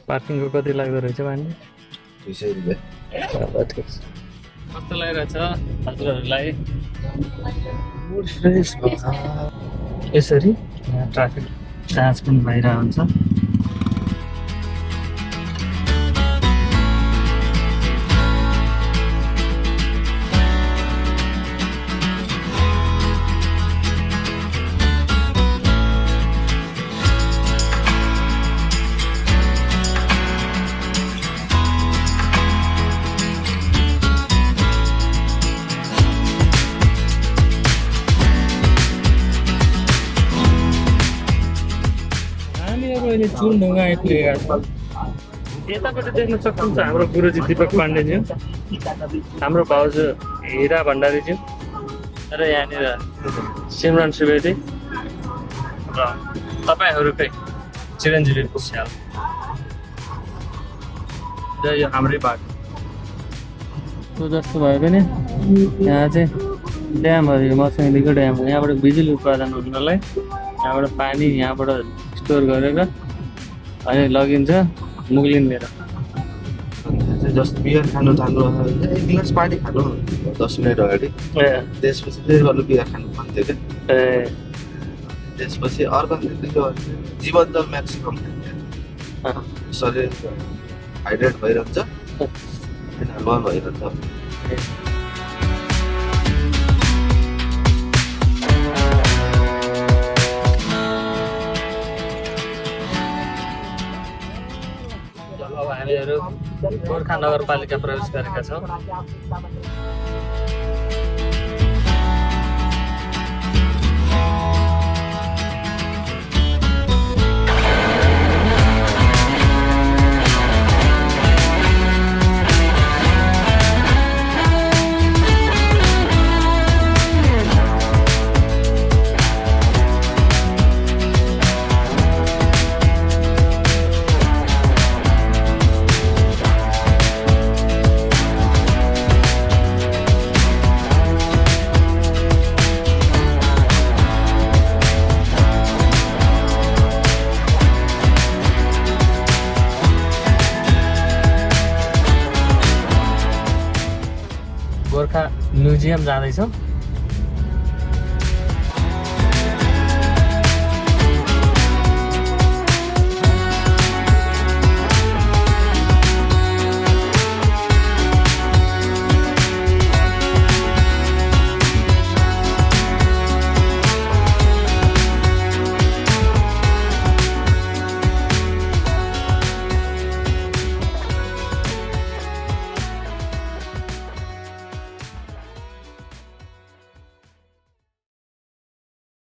पार्किङको कति लाग्दो रहेछ पानी? 200 रुपियाँ। ठिक छ। कस्तो लागिरहेछ हजुरहरूलाई? मुड फ्रेस भयो यसरी। यहाँ ट्राफिक जाँच पनि भइरहेको हुन्छ। अहिले चुनढुङ्गा आइपुगेका छौँ। यतापट्टि देख्न सक्नुहुन्छ हाम्रो गुरुजी दीपक पाण्डेज्यू, हाम्रो भाउजू हिरा भण्डारीज्यू र यहाँनिर सिमरन सुवेदी र तपाईँहरूकै चिरञ्जीवी पुष्याल। र यो हाम्रै बाटो त्यो जस्तो भए पनि यहाँ चाहिँ ड्यामहरू यो मसँगलीको ड्याम हो। यहाँबाट बिजुली उत्पादन हुनलाई यहाँबाट पानी यहाँबाट स्टोर गरेर अनि लगिन्छ मुगलिन लिएर। जस्तो बियर खानु थाल्नु एक गिलास पानी खानु 10 मिनट अगाडि, त्यसपछि फेरि अरू बियर खानु मन थियो क्या। त्यसपछि अर्को जीवन जल म्याक्सिमम शरीर हाइड्रेट भइरहन्छ, नर्मल भइरहन्छ। अब हामीहरू गोर्खा नगरपालिका प्रवेश गरेका छौँ। गोर्खा म्युजियम जाँदैछौँ।